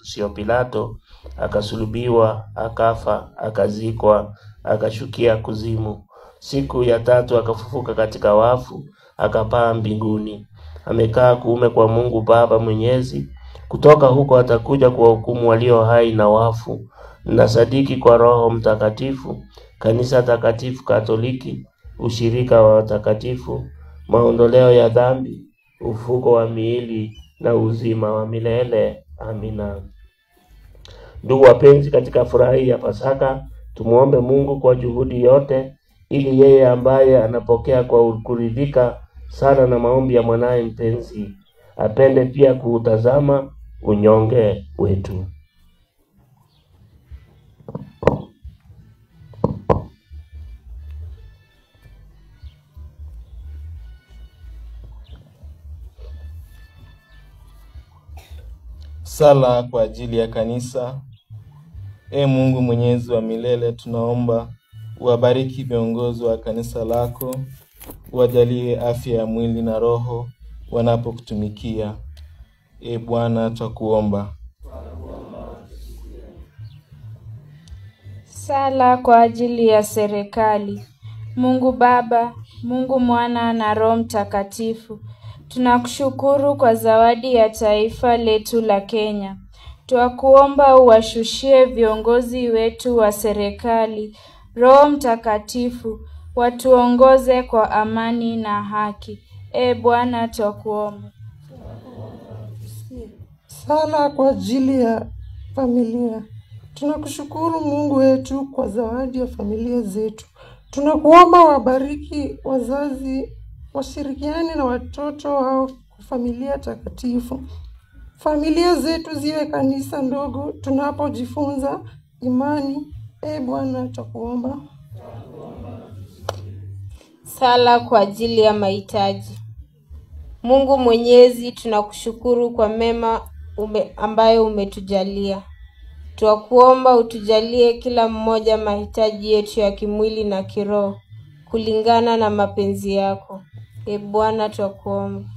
Poncio Pilato, akasulubiwa, akafa, akazikwa, akashukia kuzimu. Siku ya tatu akafufuka katika wafu, akapaa mbinguni. Amekaa kuume kwa Mungu Baba Mwenyezi. Kutoka huko atakuja kwa hukumu walio hai na wafu. Nasadiki kwa Roho Mtakatifu, kanisa takatifu Katoliki, ushirika wa watakatifu, maondoleo ya dhambi, ufuko wa miili na uzima wa milele. Amina. Ndugu wapenzi, katika furaha ya Pasaka, tumuombe Mungu kwa juhudi yote, ili yeye ambaye anapokea kwa kuridhika sana na maombi ya mwanae mpenzi, apende pia kuutazama unyonge wetu. Sala kwa ajili ya kanisa. Mungu Mwenyezi wa milele, tunaomba uwabariki viongozi wa kanisa lako, uwajalie afya ya mwili na roho wanapokutumikia. Bwana, twakuomba. Sala kwa ajili ya serikali. Mungu Baba, Mungu Mwana na Roho Mtakatifu, tunakushukuru kwa zawadi ya taifa letu la Kenya. Twakuomba uwashushie viongozi wetu wa serikali Roho Mtakatifu, watuongoze kwa amani na haki. Bwana, twakuomba. Sala kwa ajili ya familia. Tunakushukuru Mungu wetu kwa zawadi ya familia zetu. Tunakuomba wabariki wazazi, washirikiane na watoto wao kwa familia takatifu. Familia zetu ziwe kanisa ndogo tunapojifunza imani. Bwana, tutakuomba. Sala kwa ajili ya mahitaji. Mungu Mwenyezi, tunakushukuru kwa mema ambayo umetujalia. Twakuomba utujalie kila mmoja mahitaji yetu ya kimwili na kiroho kulingana na mapenzi yako. Bwana, twakuomba.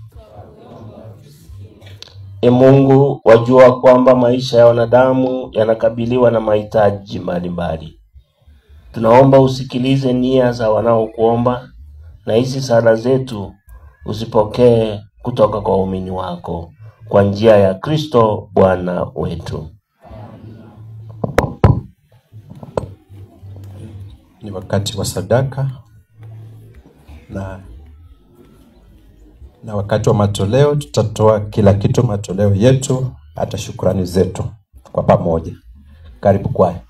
Mungu, wajua kwamba maisha ya wanadamu yanakabiliwa na mahitaji mbalimbali. Tunaomba usikilize nia za wanaokuomba, na hizi sala zetu usipokee kutoka kwa waumini wako, kwa njia ya Kristo Bwana wetu. Ni wakati wa sadaka na wakati wa matoleo. Tutatoa kila kitu, matoleo yetu hata shukrani zetu kwa pamoja. Karibu kwaya.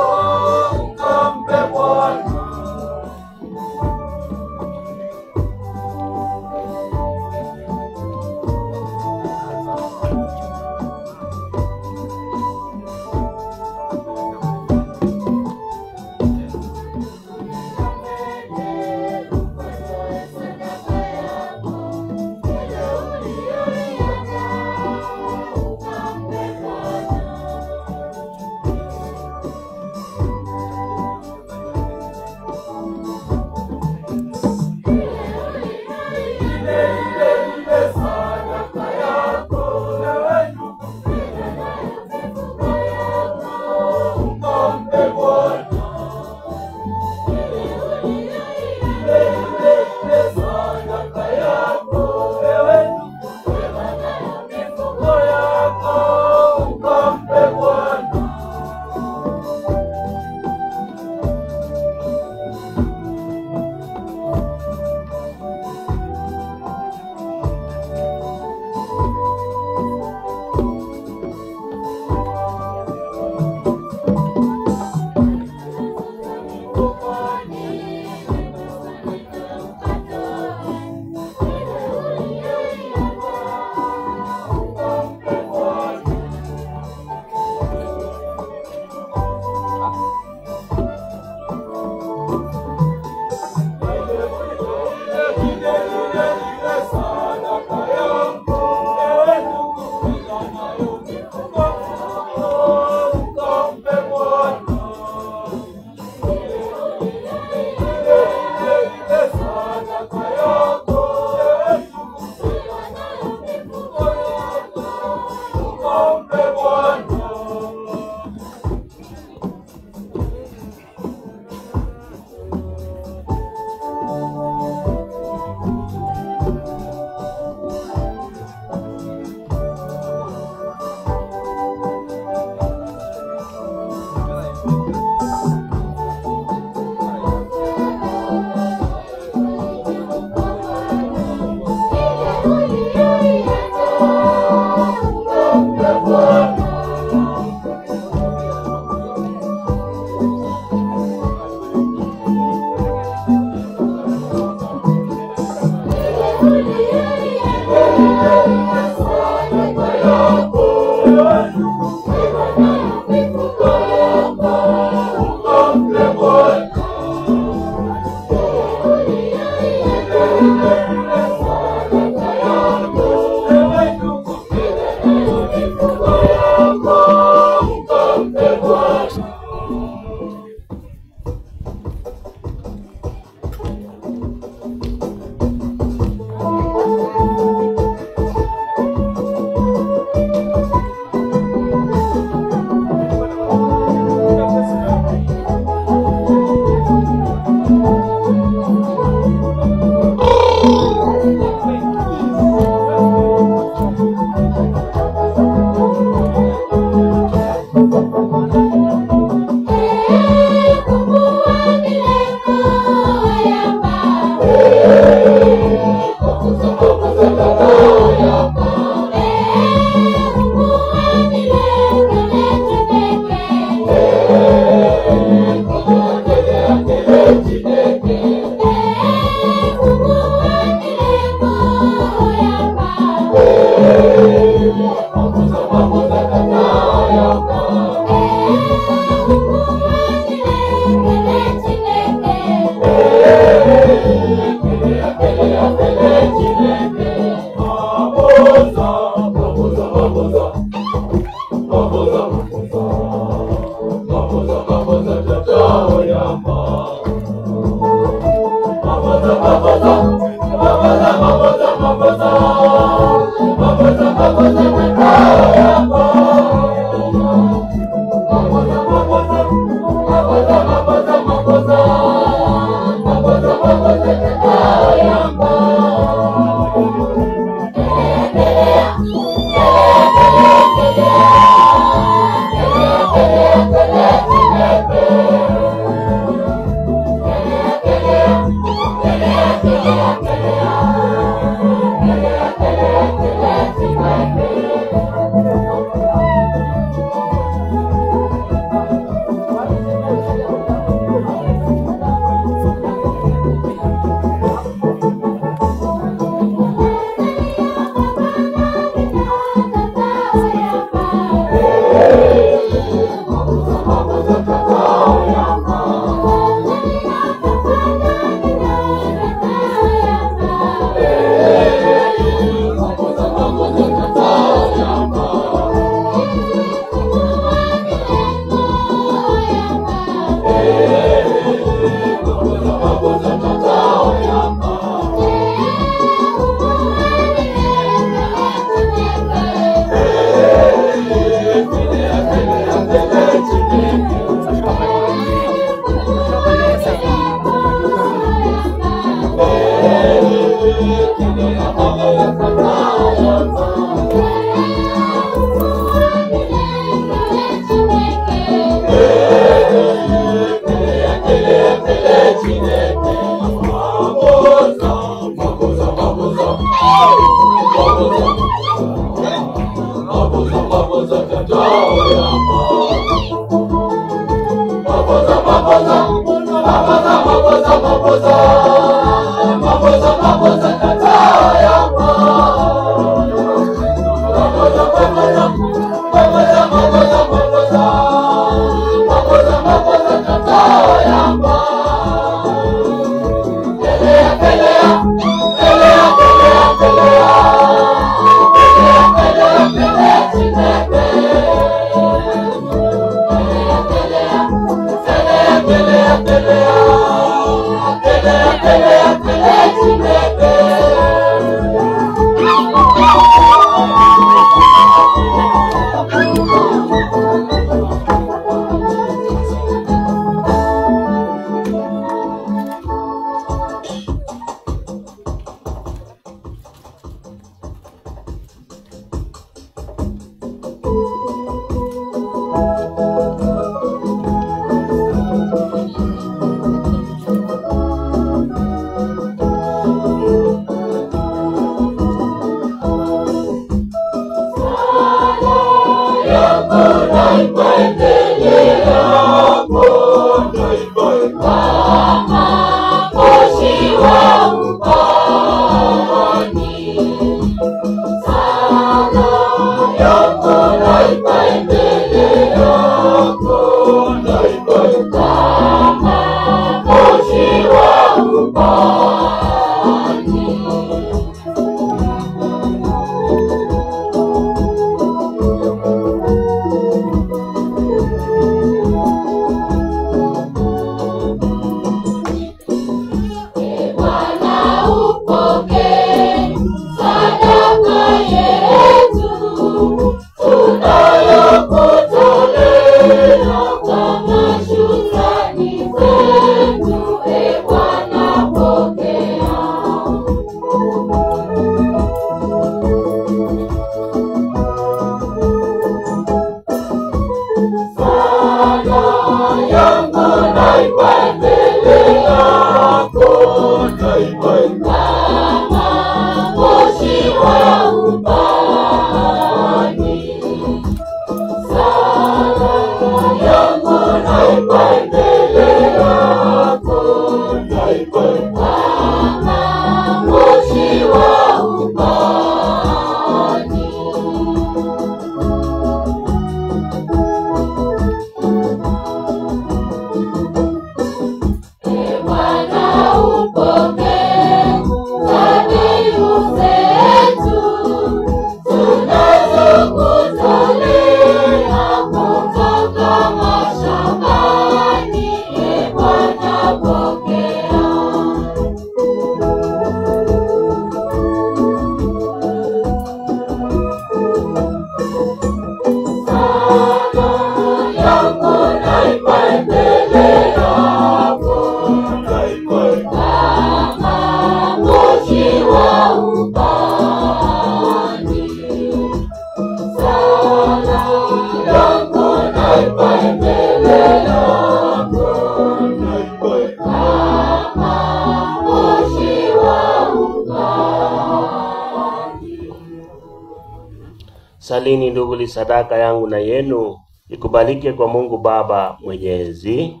Salini ndugu, li sadaka yangu na yenu ikubalike kwa Mungu Baba Mwenyezi.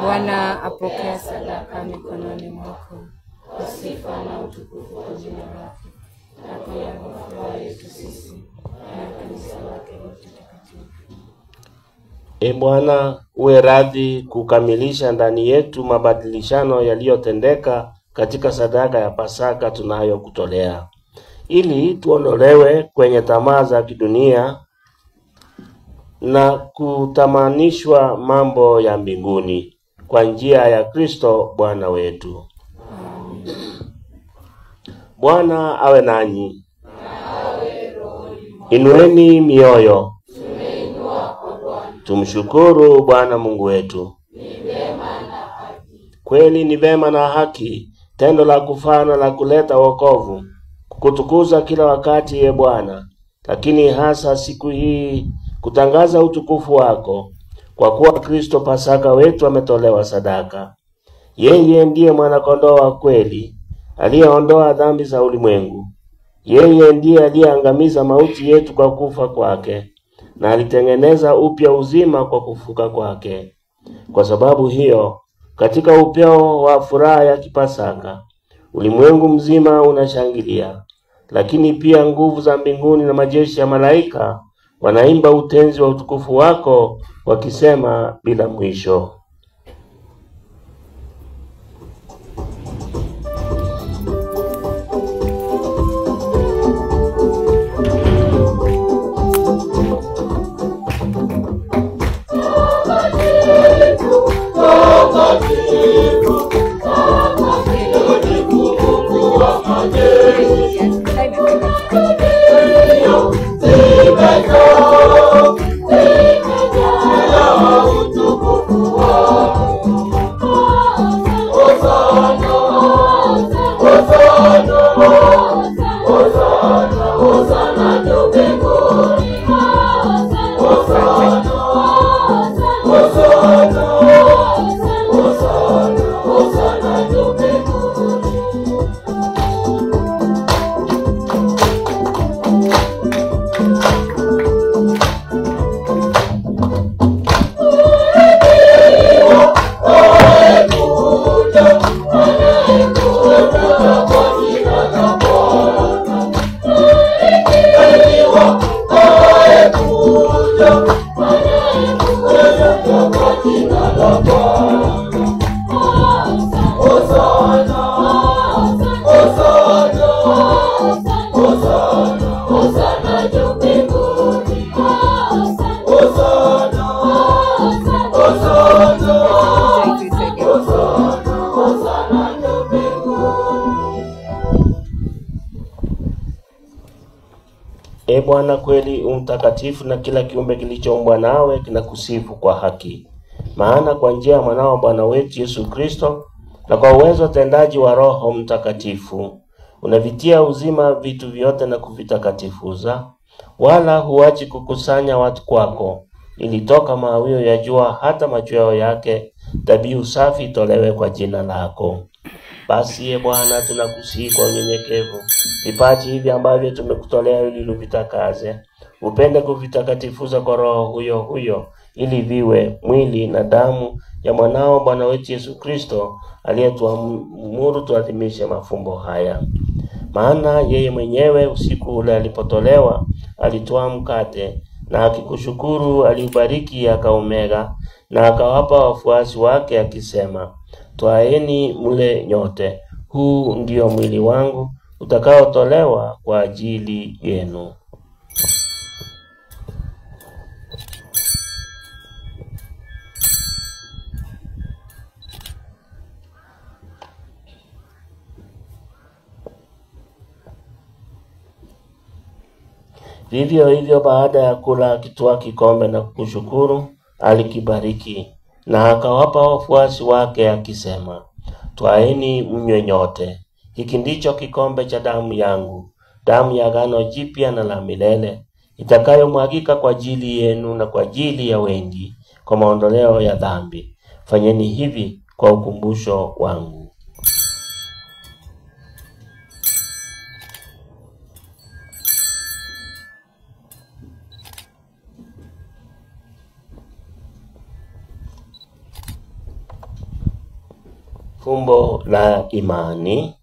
Bwana apokea sadaka mikononi mwako, sifa na utukufu kwa jina lake, na kwa mafaa yetu sisi na kanisa lake lote takatifu. E Bwana, uwe radhi kukamilisha ndani yetu mabadilishano yaliyotendeka katika sadaka ya Pasaka tunayokutolea, ili tuondolewe kwenye tamaa za kidunia na kutamanishwa mambo ya mbinguni kwa njia ya Kristo Bwana wetu. Bwana awe nanyi. Inueni mioyo. Tumshukuru Bwana Mungu wetu. Kweli ni vema na haki, tendo la kufana la kuleta wokovu, kukutukuza kila wakati ye Bwana, lakini hasa siku hii kutangaza utukufu wako, kwa kuwa Kristo Pasaka wetu ametolewa sadaka. Yeye ndiye mwana-kondoo wa kweli, aliyeondoa dhambi za ulimwengu. Yeye ndiye aliyeangamiza mauti yetu kwa kufa kwake, na alitengeneza upya uzima kwa kufuka kwake. Kwa sababu hiyo, katika upeo wa furaha ya Kipasaka, ulimwengu mzima unashangilia, lakini pia nguvu za mbinguni na majeshi ya malaika wanaimba utenzi wa utukufu wako, wakisema bila mwisho. E Bwana, kweli umtakatifu, na kila kiumbe kilichoumbwa nawe kinakusifu kwa haki. Maana kwa njia ya mwanao Bwana wetu Yesu Kristo, na kwa uwezo tendaji wa Roho Mtakatifu, unavitia uzima vitu vyote na kuvitakatifuza, wala huachi kukusanya watu kwako, ili toka mawio ya jua hata machweo yake dhabihu safi tolewe kwa jina lako. Basi ye Bwana, tunakusihi kwa unyenyekevu vipaji hivi ambavyo tumekutolea ili uvitakaze, upende kuvitakatifuza kwa Roho huyo huyo, ili viwe mwili na damu ya mwanao Bwana wetu Yesu Kristo, aliyetuamuru tuadhimishe mafumbo haya. Maana yeye mwenyewe usiku ule alipotolewa, alitoa mkate, na akikushukuru aliubariki, akaumega, na akawapa wafuasi wake akisema, twaeni mle nyote, huu ndio mwili wangu utakaotolewa kwa ajili yenu. Vivyo hivyo baada ya kula, akitwaa kikombe na kukushukuru, alikibariki, na akawapa wafuasi wake akisema, twaeni mnywe nyote, hiki ndicho kikombe cha damu yangu, damu ya agano jipya na la milele, itakayomwagika kwa ajili yenu na kwa ajili ya wengi kwa maondoleo ya dhambi. Fanyeni hivi kwa ukumbusho wangu. Fumbo la imani.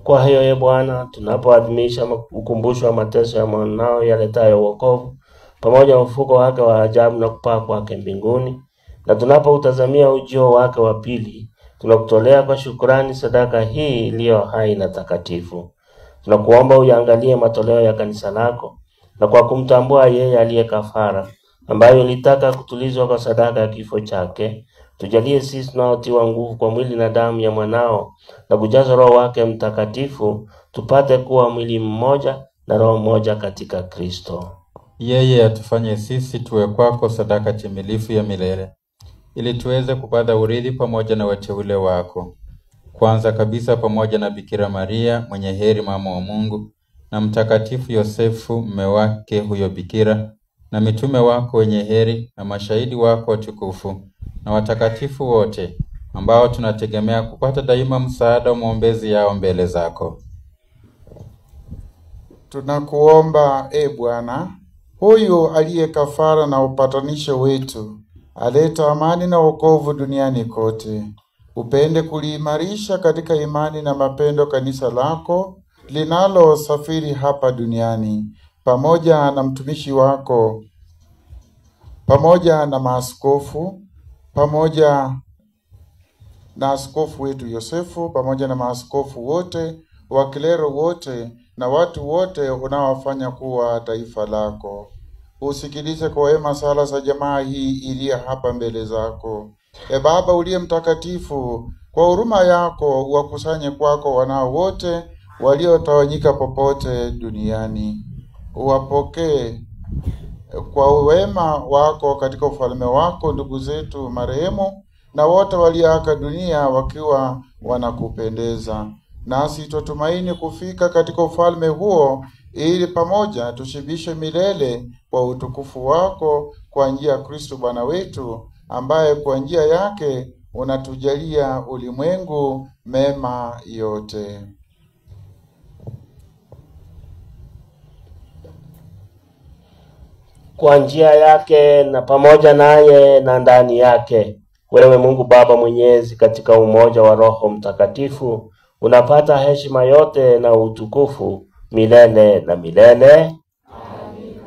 Kwa hiyo Bwana, tunapoadhimisha ukumbusho wa mateso ya mwanao yaletayo wokovu, pamoja na ufufuko wake wa ajabu na kupaa kwake mbinguni, na tunapoutazamia ujio wake wa pili, tunakutolea kwa shukrani sadaka hii iliyo hai na takatifu. Tunakuomba uyaangalie matoleo ya kanisa lako, na kwa kumtambua yeye aliye kafara, ambayo ilitaka kutulizwa kwa sadaka ya kifo chake, tujalie sisi tunaotiwa nguvu kwa mwili na damu ya mwanao, na kujaza Roho wake Mtakatifu, tupate kuwa mwili mmoja na roho mmoja katika Kristo. Yeye atufanye sisi tuwe kwako sadaka timilifu ya milele, ili tuweze kupata urithi pamoja na wateule wako. Kwanza kabisa pamoja na Bikira Maria, mwenye heri mama wa Mungu, na Mtakatifu Yosefu mume wake huyo bikira, na mitume wako wenye heri, na mashahidi wako watukufu, na watakatifu wote ambao tunategemea kupata daima msaada wa maombezi yao mbele zako. Tunakuomba Bwana, huyu aliye kafara na upatanisho wetu, aleta amani na wokovu duniani kote. Upende kuliimarisha katika imani na mapendo kanisa lako linalo safiri hapa duniani, pamoja na mtumishi wako, pamoja na maaskofu, pamoja na askofu wetu Yosefu, pamoja na maaskofu wote, wakilero wote, na watu wote unaowafanya kuwa taifa lako. Usikilize kwa wema sala za jamaa hii iliyo hapa mbele zako. Baba uliye mtakatifu, kwa huruma yako uwakusanye kwako wanao wote waliotawanyika popote duniani. Uwapokee kwa wema wako katika ufalme wako ndugu zetu marehemu, na wote walioaga dunia wakiwa wanakupendeza. Nasi tutumaini kufika katika ufalme huo, ili pamoja tushibishe milele kwa utukufu wako, kwa njia ya Kristo Bwana wetu, ambaye kwa njia yake unatujalia ulimwengu mema yote. Kwa njia yake na pamoja naye na ndani yake, wewe Mungu Baba Mwenyezi, katika umoja wa Roho Mtakatifu, unapata heshima yote na utukufu milele na milele. Amina.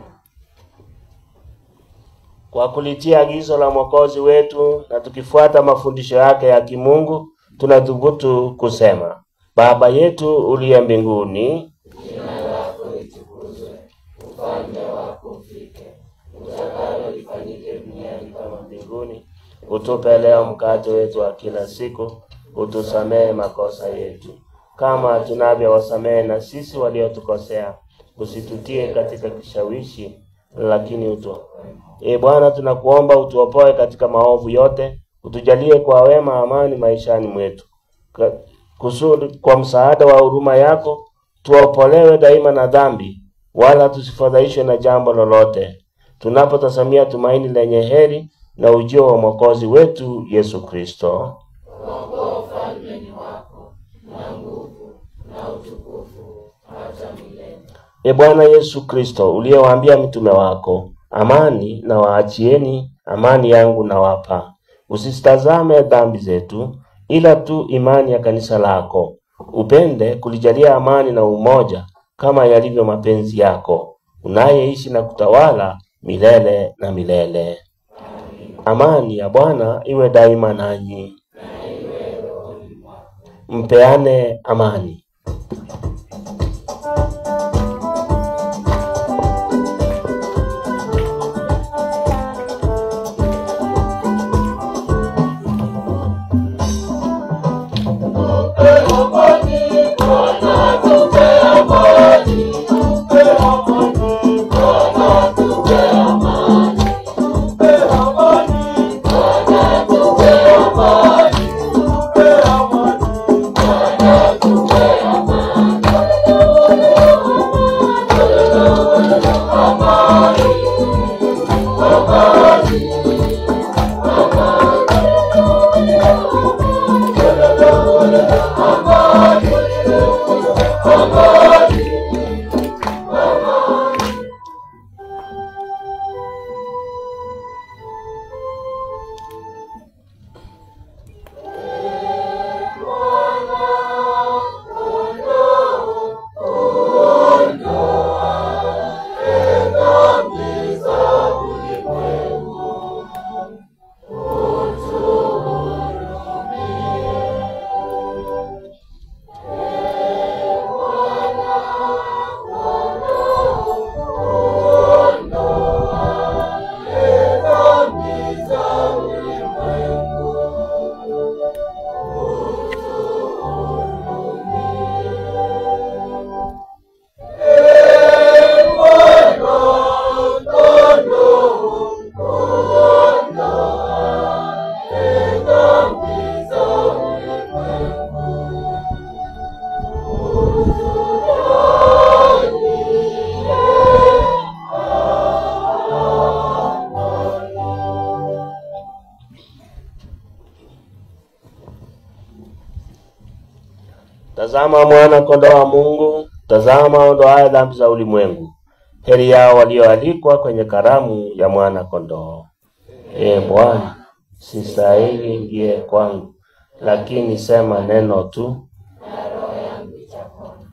Kwa kulitia agizo la Mwokozi wetu na tukifuata mafundisho yake ya kimungu, tunathubutu kusema: Baba yetu uliye mbinguni, jina lako litukuzwe, ufalme wako ufike, utakalo lifanyike duniani kama mbinguni. Utupe leo mkate wetu wa kila siku, utusamehe makosa yetu kama tunavyowasamehe na sisi waliotukosea, usitutie katika kishawishi, lakini utuokoe. Bwana, tunakuomba utuopoe katika maovu yote, utujalie kwa wema amani maishani mwetu, kusudi kwa msaada wa huruma yako tuopolewe daima na dhambi, wala tusifadhaishwe na jambo lolote, tunapotazamia tumaini lenye heri na ujio wa Mwokozi wetu Yesu Kristo. Ufalme ni wako, na nguvu na utukufu hata milele. Bwana Yesu Kristo, uliyewaambia mitume wako, amani na waachieni, amani yangu na wapa, usisitazame dhambi zetu, ila tu imani ya kanisa lako. Upende kulijalia amani na umoja kama yalivyo mapenzi yako, unayeishi na kutawala milele na milele. Amani ya Bwana iwe daima nanyi. Mpeane amani. Kwa Tazama mwana kondoo wa Mungu, tazama ondoaye dhambi za ulimwengu. Heri yao walioalikwa kwenye karamu ya mwana kondoo. Bwana, sistahili ingie kwangu, lakini sema neno tu na roho yangu itapona.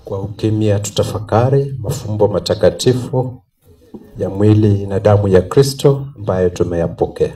Kwa ukimya tutafakari mafumbo matakatifu ya mwili na damu ya Kristo ambayo tumeyapokea.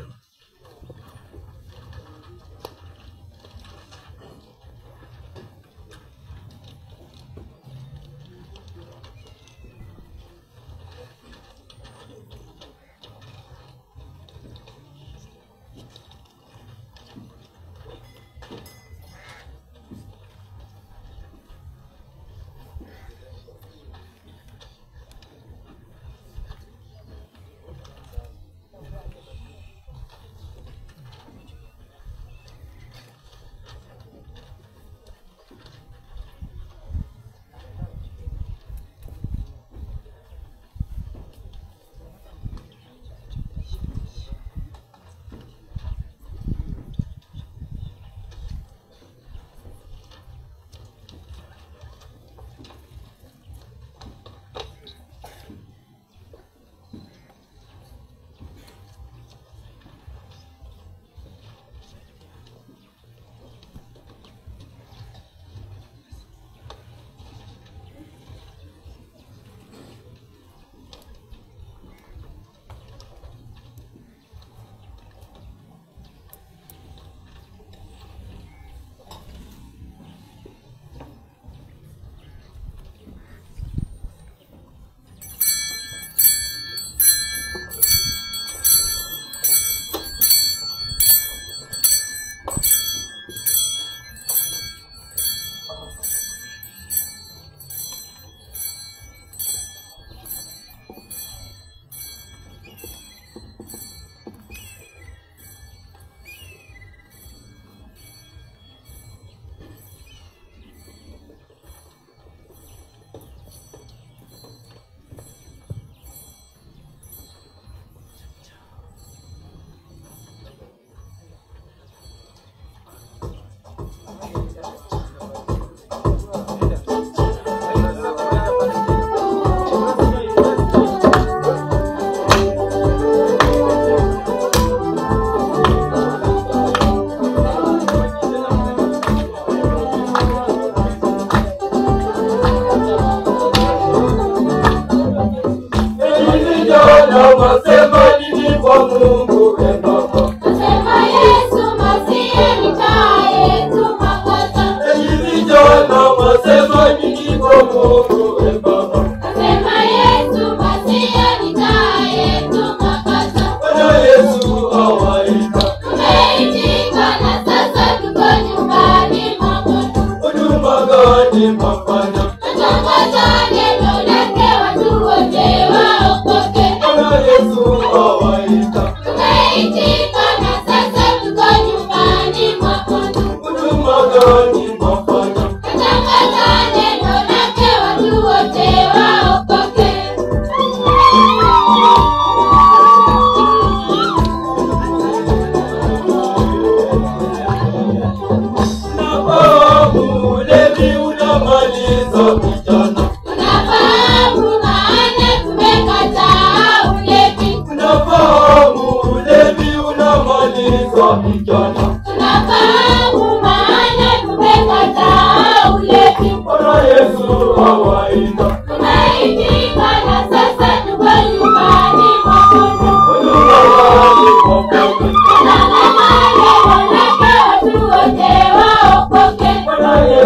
Yesu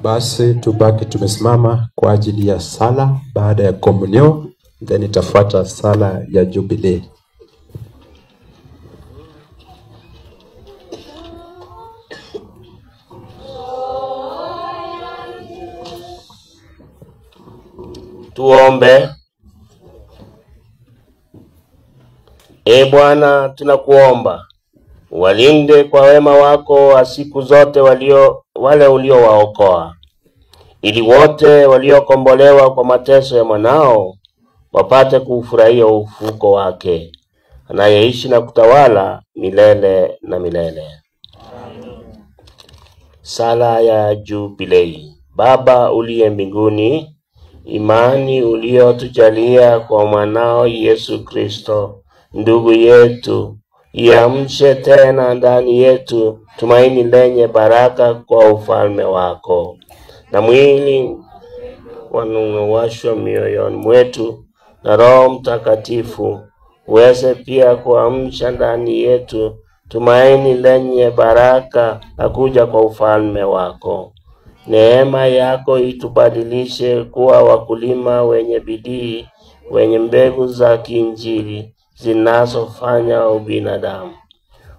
Basi tubaki tumesimama kwa ajili ya sala baada ya komunyo, then itafuata sala ya jubilei. Tuombe. Bwana, tunakuomba walinde kwa wema wako wa siku zote wale uliowaokoa, ili wote waliokombolewa kwa mateso ya mwanao wapate kufurahia ufufuko wake, anayeishi na kutawala milele na milele. Sala ya jubilei. Baba uliye mbinguni, imani uliotujalia kwa mwanao Yesu Kristo ndugu yetu, iamshe tena ndani yetu tumaini lenye baraka kwa ufalme wako, na mwili wanung'awashwa mioyoni mwetu na Roho Mtakatifu uweze pia kuamsha ndani yetu tumaini lenye baraka na kuja kwa ufalme wako. Neema yako itubadilishe kuwa wakulima wenye bidii, wenye mbegu za kiinjili zinazofanya ubinadamu.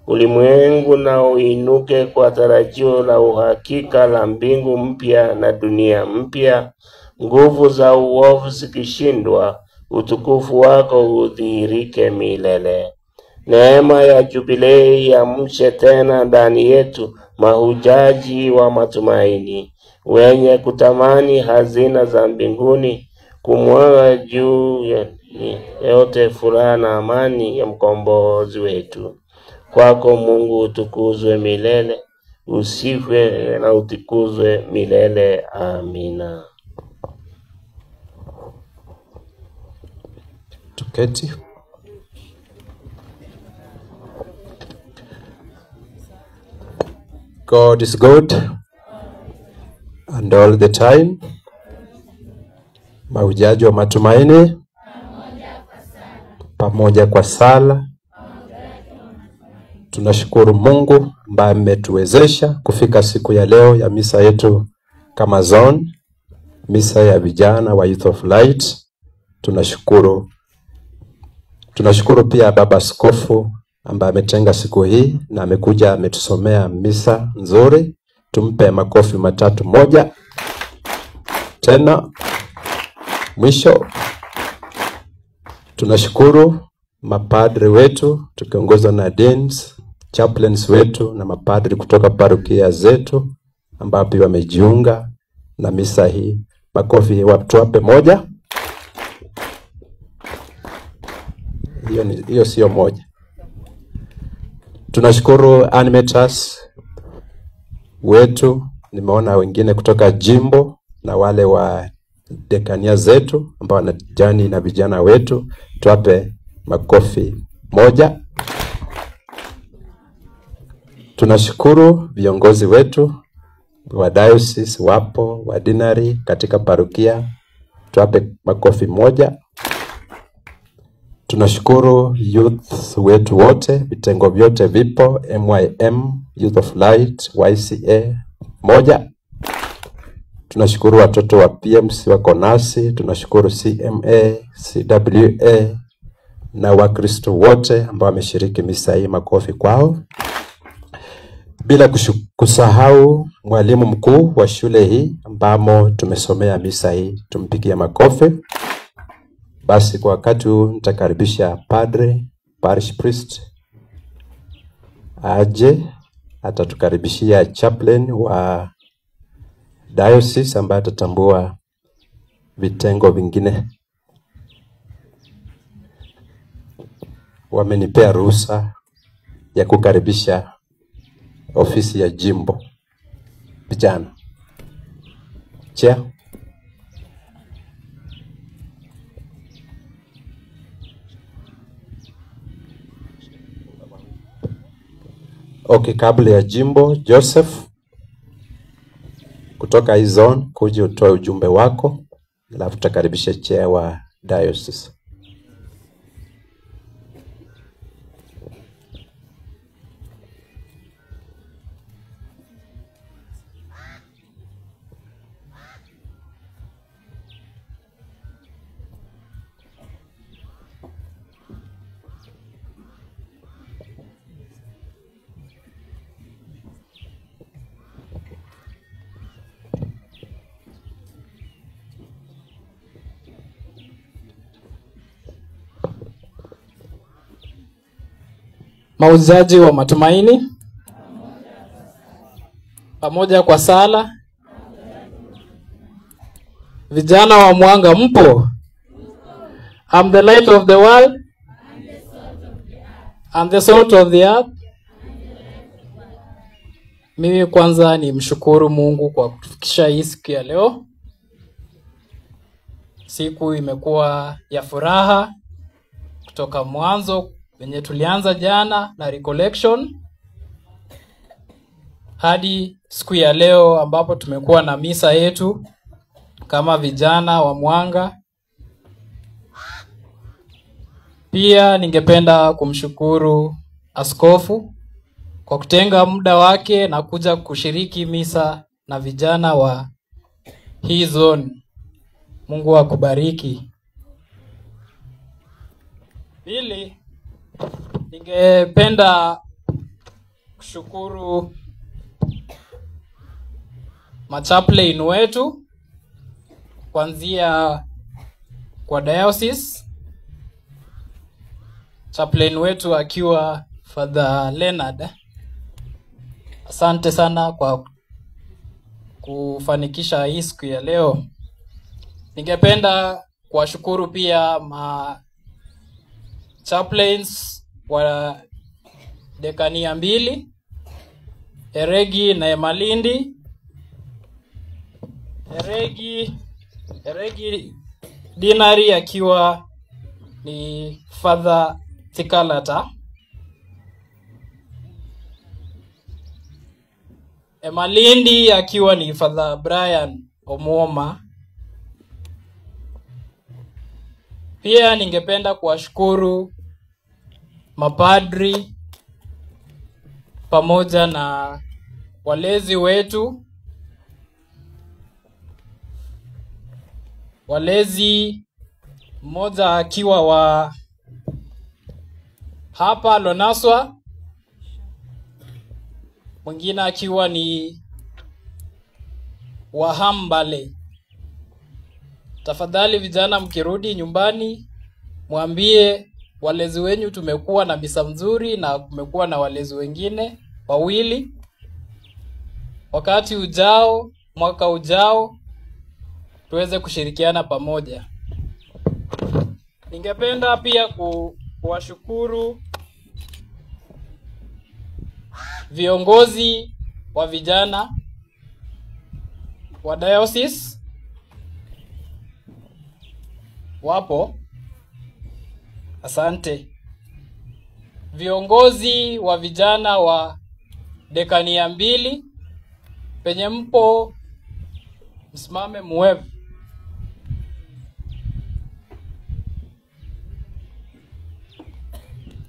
Ulimwengu na uinuke kwa tarajio la uhakika la mbingu mpya na dunia mpya, nguvu za uovu zikishindwa, utukufu wako udhihirike milele. Neema ya jubilei iamshe tena ndani yetu mahujaji wa matumaini, wenye kutamani hazina za mbinguni, kumwaga juu yote furaha na amani ya mkombozi wetu. Kwako Mungu utukuzwe milele, usifiwe na utukuzwe milele. Amina. Tuketi. God is good and all the time. Mahujaji wa matumaini pamoja kwa sala. Tunashukuru Mungu ambaye ametuwezesha kufika siku ya leo ya misa yetu kama zone, misa ya vijana wa Youth of Light. Tunashukuru pia Baba Askofu ambaye ametenga siku hii na amekuja ametusomea misa nzuri. Tumpe makofi matatu moja. Tena mwisho tunashukuru mapadri wetu tukiongozwa na deans, chaplains wetu na mapadri kutoka parokia zetu ambao pia wamejiunga na misa hii. Makofi tuwape moja. Hiyo sio moja. Tunashukuru animators wetu, nimeona wengine kutoka jimbo na wale wa dekania zetu ambao wanajani na vijana wetu. Tuwape makofi moja. Tunashukuru viongozi wetu wa diocese wapo, wa dinari katika parokia. Tuwape makofi moja. Tunashukuru youth wetu wote, vitengo vyote vipo, MYM, Youth of Light, YCA moja. Tunashukuru watoto wa PMC wako nasi, tunashukuru CMA, CWA na Wakristo wote ambao wameshiriki misa hii, makofi kwao. Bila kusahau mwalimu mkuu wa shule hii ambamo tumesomea misa hii, tumpigie makofi. Basi kwa wakati huu nitakaribisha padre, parish priest aje atatukaribishia chaplain wa diocese ambaye atatambua vitengo vingine. Wamenipea ruhusa ya kukaribisha ofisi ya jimbo vijana. Chair. Okay, kabla ya Jimbo, Joseph kutoka hii zone, kuja utoe ujumbe wako, alafu tutakaribisha chair wa diocese. Mauzaji wa matumaini pamoja kwa sala. Vijana wa Mwanga mpo? I'm the light of the world and the salt of the earth. Mimi kwanza ni mshukuru Mungu kwa kutufikisha hii siku ya leo. Siku imekuwa ya furaha kutoka mwanzo wenye tulianza jana na recollection hadi siku ya leo ambapo tumekuwa na misa yetu kama vijana wa Mwanga. Pia ningependa kumshukuru askofu kwa kutenga muda wake na kuja kushiriki misa na vijana wa hii zone. Mungu akubariki. Pili, ningependa kushukuru machaplain wetu kuanzia kwa diocese. Chaplain wetu akiwa Father Leonard. Asante sana kwa kufanikisha hii siku ya leo. Ningependa kuwashukuru pia chaplains wa dekania 2, Eregi na Malindi. Eregi Dinari akiwa ni Father Tikalata. Malindi akiwa ni Father Brian Omuoma. Pia ningependa kuwashukuru mapadri pamoja na walezi wetu. Walezi mmoja akiwa wa hapa Lonaswa, mwingine akiwa ni Wahambale. Tafadhali vijana, mkirudi nyumbani mwambie walezi wenyu tumekuwa na misa mzuri na kumekuwa na walezi wengine wawili. Wakati ujao, mwaka ujao, tuweze kushirikiana pamoja. Ningependa pia kuwashukuru viongozi wa vijana wa diocese. Wapo? Asante. Viongozi wa vijana wa dekania 2, penye mpo msimame muwevu.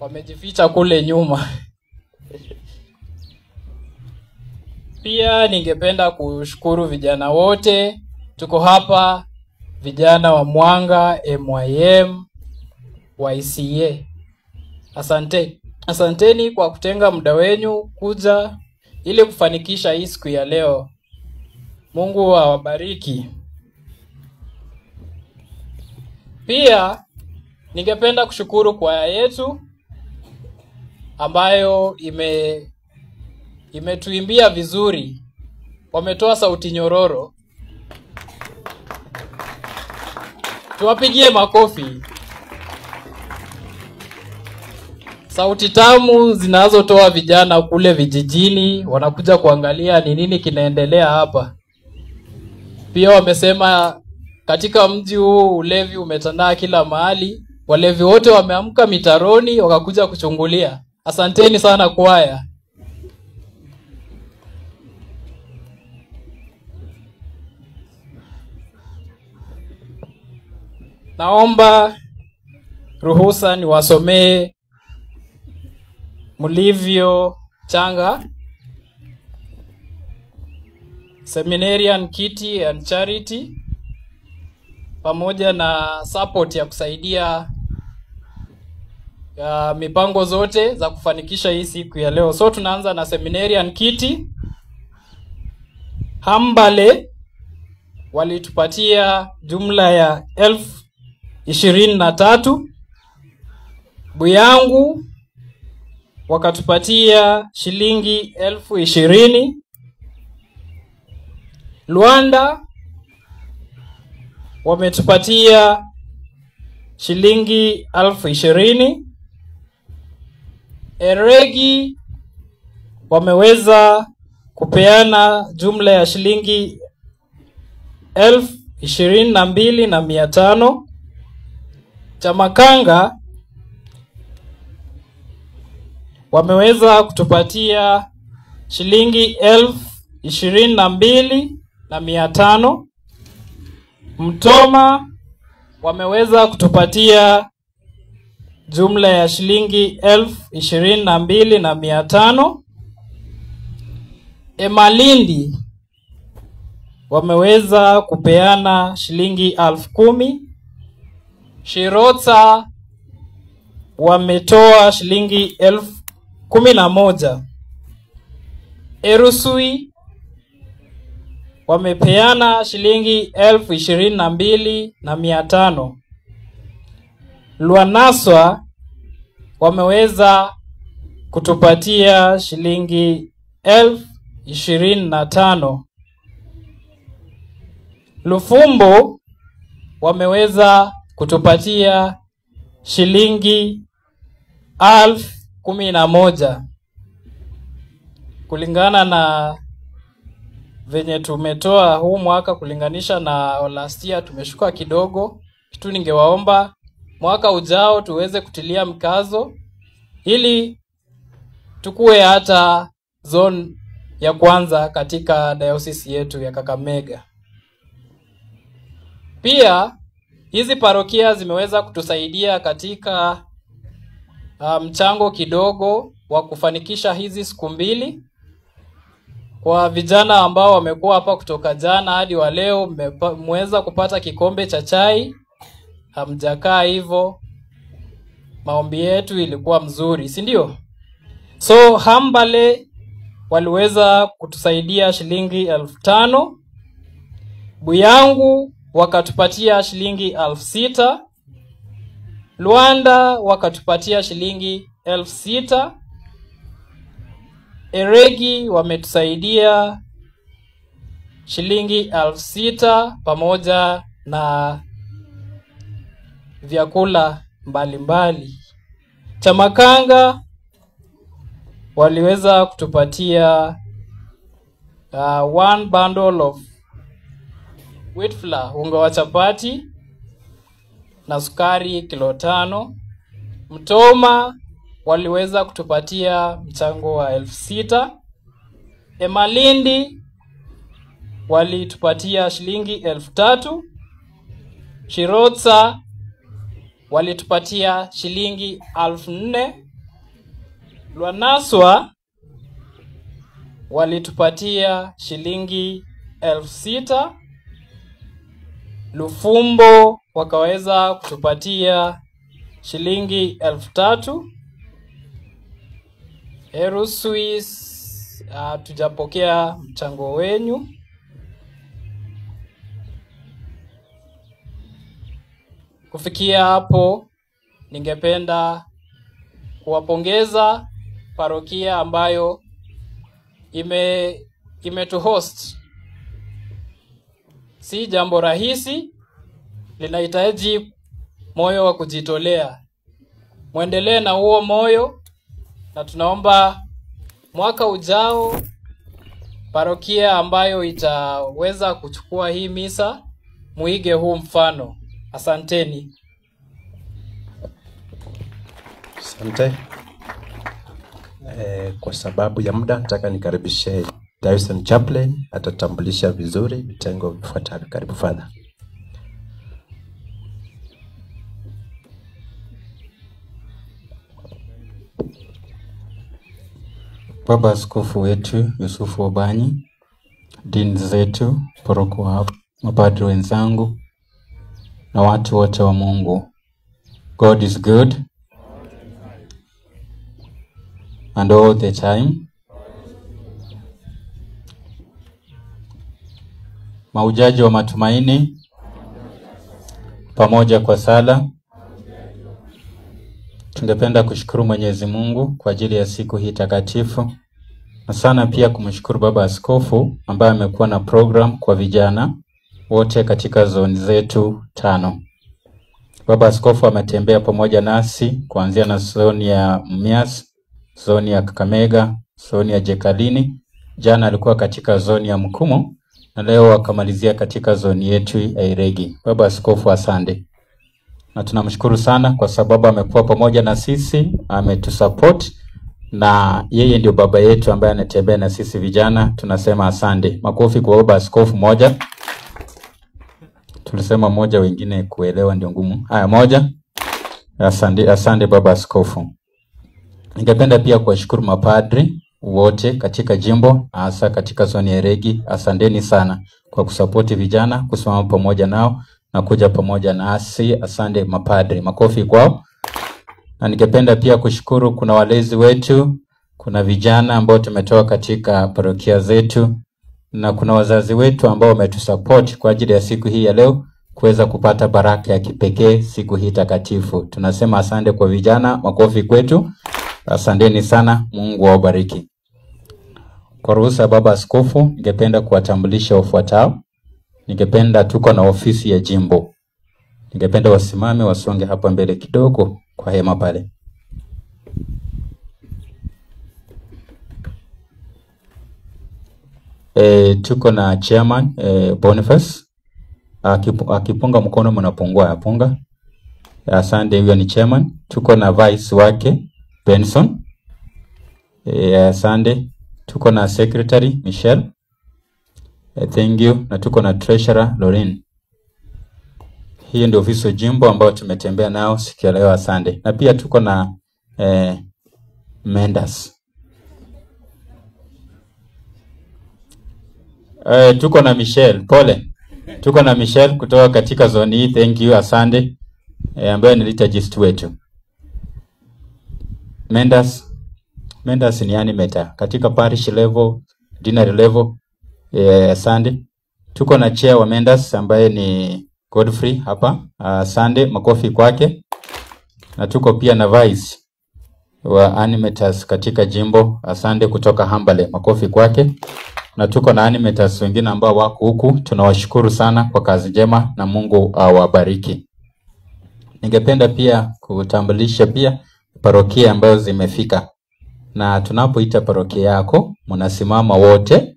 Wamejificha kule nyuma. Pia ningependa kushukuru vijana wote. Tuko hapa vijana wa Mwanga, MYM, YCA. Asanteni kwa kutenga muda wenu kuja ili kufanikisha hii siku ya leo. Mungu awabariki. Pia ningependa kushukuru kwaya yetu ambayo imetuimbia vizuri. Wametoa sauti nyororo. Tuwapigie makofi. Sauti tamu zinazotoa vijana kule vijijini wanakuja kuangalia ni nini kinaendelea hapa. Pia wamesema katika mji huu ulevi umetandaa kila mahali. Walevi wote wameamka mitaroni wakakuja kuchungulia. Asanteni sana kwaya. Naomba ruhusa niwasomee mlivyo changa Seminarian Kitty and Charity pamoja na support ya kusaidia mipango zote za kufanikisha hii siku ya leo. So tunaanza na Seminarian Kitty. Hambale walitupatia jumla ya 23,000. Buyangu wakatupatia shilingi 20,000. Luanda wametupatia shilingi 20,000. Eregi wameweza kupeana jumla ya shilingi 22,500. Chamakanga wameweza kutupatia shilingi 22,500. Mtoma wameweza kutupatia jumla ya shilingi 22,500. Emalindi wameweza kupeana shilingi 10,000. Shirota wametoa shilingi 11,000. Erusui wamepeana shilingi 22,500. Luanaswa wameweza kutupatia shilingi 25,000. Lufumbo wameweza kutupatia shilingi 11,000. Kulingana na venye tumetoa huu mwaka kulinganisha na last year tumeshuka kidogo. Kitu ningewaomba mwaka ujao tuweze kutilia mkazo ili tukue hata zone ya kwanza katika diocese yetu ya Kakamega. Pia hizi parokia zimeweza kutusaidia katika mchango kidogo wa kufanikisha hizi siku mbili. Kwa vijana ambao wamekuwa hapa kutoka jana hadi wa leo, mmeweza kupata kikombe cha chai. Hamjakaa hivyo. Maombi yetu ilikuwa mzuri, si ndio? So Hambale waliweza kutusaidia shilingi 5,000. Buyangu wakatupatia shilingi 6,000. Luanda wakatupatia shilingi 6,000. Eregi wametusaidia shilingi 6,000 pamoja na vyakula mbalimbali. Chamakanga waliweza kutupatia 1 bundle of wheat flour, unga wa chapati na sukari kilo 5. Mtoma waliweza kutupatia mchango wa 6,000. Emalindi walitupatia shilingi 3,000. Shirota walitupatia shilingi 4,000. Luanaswa walitupatia shilingi 6,000. Lufumbo wakaweza kutupatia shilingi 3,000. Erusui tujapokea mchango wenyu. Kufikia hapo, ningependa kuwapongeza parokia ambayo imetuhost. Si jambo rahisi, linahitaji moyo wa kujitolea. Muendelee na huo moyo, na tunaomba mwaka ujao parokia ambayo itaweza kuchukua hii misa muige huu mfano. Asanteni. Asante. Kwa sababu ya muda nataka nikaribishe Diocesan Chaplain, atatambulisha vizuri vitengo vifuatavyo. Karibu Father. Baba Askofu wetu Yusufu Obanyi, dini zetu, paroko hapa, mapadri wenzangu na watu wote wa Mungu. God is good and all the time. Maujaji wa matumaini pamoja kwa sala, tungependa kushukuru Mwenyezi Mungu kwa ajili ya siku hii takatifu, na sana pia kumshukuru Baba Askofu ambaye amekuwa na program kwa vijana wote katika zoni zetu 5. Baba Askofu ametembea pamoja nasi kuanzia na zoni ya Mumias, zoni ya Kakamega, zoni ya Jekalini. Jana alikuwa katika zoni ya Mkumu na leo akamalizia katika zoni yetu ya Iregi. Baba Askofu, asante. Na tunamshukuru sana kwa sababu amekuwa pamoja na sisi, ametusupport, na yeye ndio baba yetu ambaye anatembea na sisi vijana. Tunasema asante. Makofi kwa Baba Askofu moja. Tulisema moja, wengine kuelewa ndio ngumu. Haya, moja. Asante Baba Askofu. Ningependa pia kuwashukuru mapadri wote katika jimbo, hasa katika zoni ya Iregi. Asanteni sana kwa kusapoti vijana, kusimama pamoja nao na kuja pamoja nasi. Asante mapadri. Makofi kwao. Na ningependa pia kushukuru, kuna walezi wetu, kuna vijana ambao tumetoa katika parokia zetu, na kuna wazazi wetu ambao wametusupport kwa ajili ya siku hii ya leo kuweza kupata baraka ya kipekee siku hii takatifu. Tunasema asante kwa vijana. Makofi kwetu. Asanteni sana. Mungu awabariki. Kwa ruhusa Baba Askofu, ningependa kuwatambulisha wafuatao. Ningependa, tuko na ofisi ya jimbo. Ningependa wasimame wasonge hapa mbele kidogo kwa hema pale. Tuko na chairman Boniface. Akipunga mkono mnapungua yapunga. Asante, huyo ni chairman. Tuko na vice wake Benson. Asante. Tuko na secretary Michelle. Thank you. Na tuko na treasurer Lorraine. Hii ndio ofisi ya jimbo ambao tumetembea nao siku ya leo. Asante. Na pia tuko na Mendas. Tuko na Michelle, pole. Tuko na Michelle kutoka katika zoni hii. Thank you, asante. Ambaye ni liturgist wetu. Mendas ni animator katika parish level, dinner level. Asante. Tuko na chair wa Mendas ambaye ni Godfrey hapa. Asante, makofi kwake. Na tuko pia na vice wa animators katika jimbo. Asante, kutoka Hambale. Makofi kwake. Na tuko na animators wengine ambao wako huku. Tunawashukuru sana kwa kazi njema na Mungu awabariki. Ningependa pia kutambulisha pia parokia ambazo zimefika. Na tunapoita parokia yako, mnasimama wote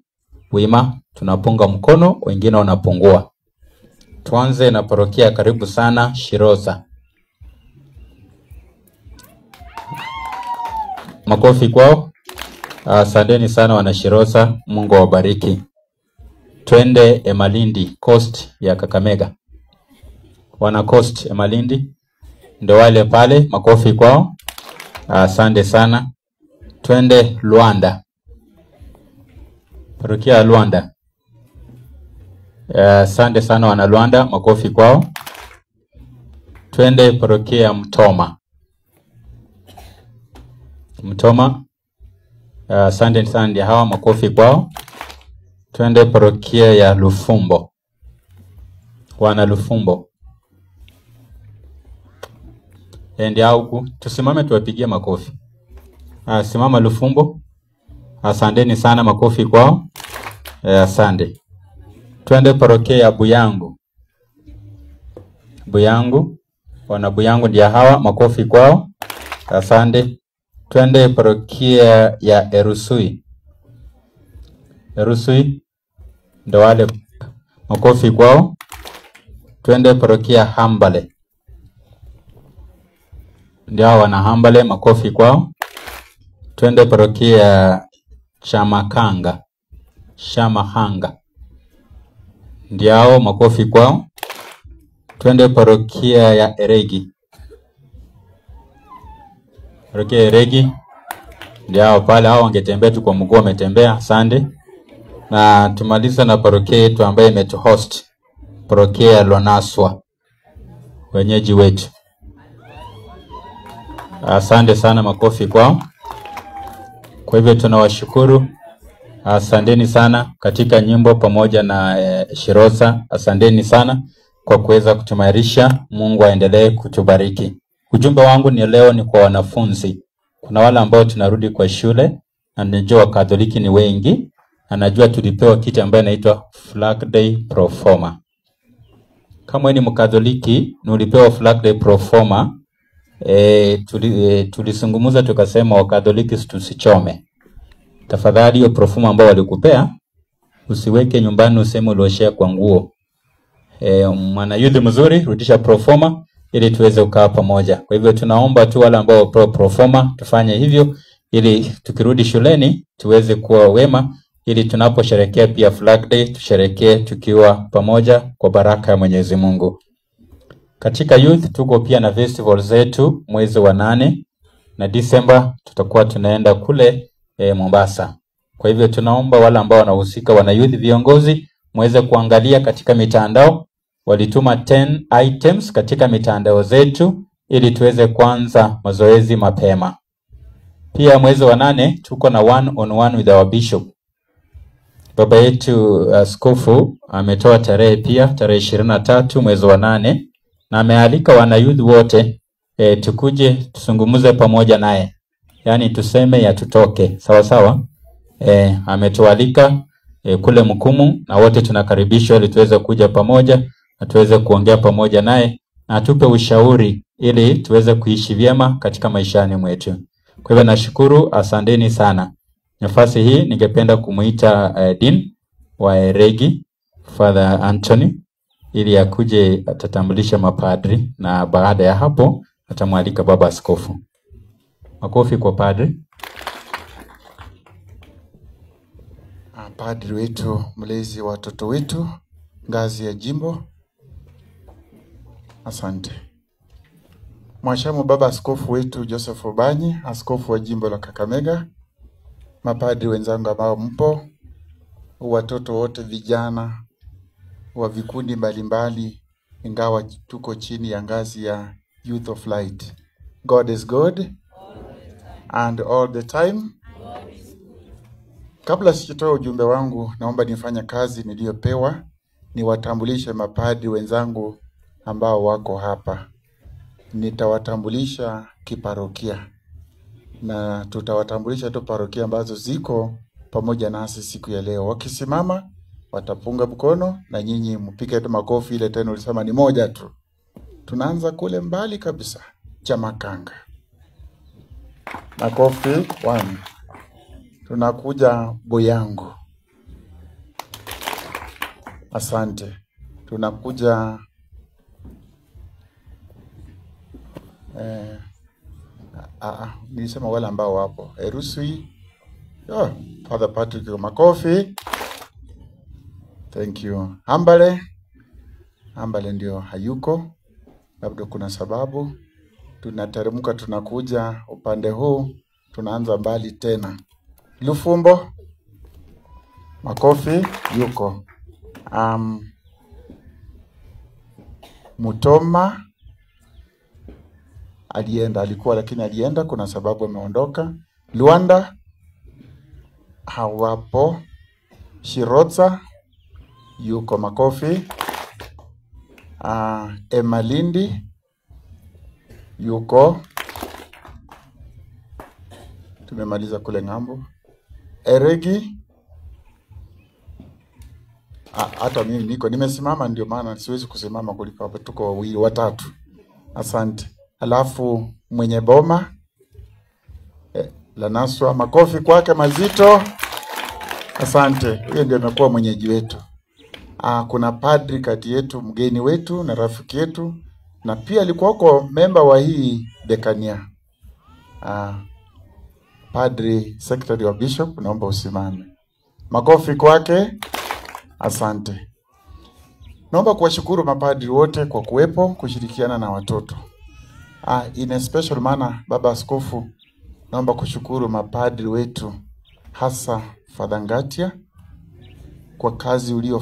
wima, tunapunga mkono, wengine wanapungua. Tuanze na parokia karibu sana Shiroza. Makofi kwao. Asanteni sana wana Shiroza, Mungu awabariki. Twende Emalindi Coast ya Kakamega. Wana Coast Emalindi ndio wale pale, makofi kwao. Asante sana. Twende Luanda. Parokia ya Luanda. Asante sana wana Luanda, makofi kwao. Twende parokia ya Mtoma. Asante sana hawa, makofi kwao. Twende parokia ya Lufumbo. Wana Lufumbo. Ndio huku, tusimame tuwapigie makofi. Simama Lufumbo. Asanteni sana, makofi kwao. Asante. Twende parokia ya Buyangu. Wana Buyangu ndio hawa, makofi kwao. Asante. Twende parokia ya Erusui. Ndio wale, makofi kwao. Twende parokia Hambale. Ndio wana Hambale, makofi kwao. Twende parokia Shamahanga. Ndio hao, makofi kwao. Twende parokia ya Eregi. Ndio pale hao wangetembea tu kwa mguu wametembea. Asante. Na tumaliza na parokia yetu ambaye imetuhost. Parokia ya Lonaswa. Wenyeji wetu. Asante sana, makofi kwao. Kwa hivyo tunawashukuru. Asanteni sana katika nyimbo pamoja na Shirosa. Asanteni sana kwa kuweza kutumarisha. Mungu aendelee kutubariki. Ujumbe wangu ni leo ni kwa wanafunzi. Kuna wale ambao tunarudi kwa shule na najua Katoliki ni wengi. Na najua tulipewa kitu ambayo inaitwa Flag Day Pro Forma. Kama wewe ni Mkatoliki na ulipewa Flag Day Pro Forma, tulisungumuza tukasema Wakatoliki tusichome. Tafadhali hiyo Pro Forma ambao walikupea usiweke nyumbani useme ulioshea kwa nguo. Mwana youth mzuri, rudisha Pro Forma ili tuweze kukaa pamoja. Kwa hivyo tunaomba tu wale ambao Pro Forma tufanye hivyo ili tukirudi shuleni tuweze kuwa wema, ili tunaposherehekea pia Flag Day tusherehekee tukiwa pamoja kwa baraka ya Mwenyezi Mungu. Katika youth tuko pia na festival zetu mwezi wa 8 na Disemba tutakuwa tunaenda kule Mombasa. Kwa hivyo tunaomba wale ambao wanahusika, wana youth viongozi, muweze kuangalia katika mitandao. Walituma 10 items katika mitandao zetu ili tuweze kuanza mazoezi mapema. Pia mwezi wa 8 tuko na 1-on-1 with our bishop. Baba yetu askofu ametoa tarehe pia, tarehe 23 mwezi wa 8, na amealika wana youth wote tukuje tusungumuze pamoja naye. Yaani tuseme ya tutoke. Sawa sawa? Ametualika kule Mkumu na wote tunakaribishwa ili tuweze kuja pamoja na tuweze kuongea pamoja naye na atupe ushauri ili tuweze kuishi vyema katika maishani mwetu. Kwa hivyo nashukuru, asanteni sana. Nafasi hii ningependa kumuita Dean wa Regi, Father Anthony, ili akuje atatambulisha mapadri na baada ya hapo atamwalika baba askofu. Makofi kwa padri. Padri wetu, mlezi wa watoto wetu, ngazi ya jimbo. Asante. Mwashamu baba askofu wetu Joseph Obanyi, askofu wa jimbo la Kakamega. Mapadri wenzangu ambao mpo, watoto wote, vijana wa vikundi mbalimbali, ingawa tuko chini ya ngazi ya Youth of Light. God is good and all the time. Kabla sijatoa ujumbe wangu, naomba nifanye kazi niliyopewa, niwatambulishe mapadri wenzangu ambao wako hapa. Nitawatambulisha kiparokia na tutawatambulisha tu parokia ambazo ziko pamoja nasi siku ya leo. Wakisimama watapunga mkono na nyinyi mpige tu makofi. Ile tena ulisema ni moja tu. Tunaanza kule mbali kabisa, Chamakanga. Makofi 1. Tunakuja Boyangu. Asante. Tunakuja nilisema wale ambao wapo. Erusui. Father Patrick, makofi. Thank you. Hambale ndio hayuko. Labda kuna sababu. Tunateremka tunakuja upande huu, tunaanza mbali tena. Lufumbo. Makofi, yuko. Mutoma alikuwa lakini alienda, kuna sababu ameondoka. Luanda hawapo. Shirotsa yuko, makofi. Emalindi yuko. Tumemaliza kule ngambo. Eregi hata mimi niko nimesimama, ndio maana siwezi kusimama kuliko hapa, tuko wawili watatu. Asante. Alafu mwenye boma Lanaswa, makofi kwake mazito. Asante. Huyo ndio amekuwa mwenyeji wetu. Kuna padri kati yetu, mgeni wetu na rafiki yetu, na pia alikuwa memba wa hii dekania. Padri secretary wa bishop, naomba usimame. Makofi kwake. Asante. Naomba kuwashukuru mapadri wote kwa kuwepo, kushirikiana na watoto. In a special manner, baba askofu, naomba kushukuru mapadri wetu, hasa Father Ngatia kwa kazi ulio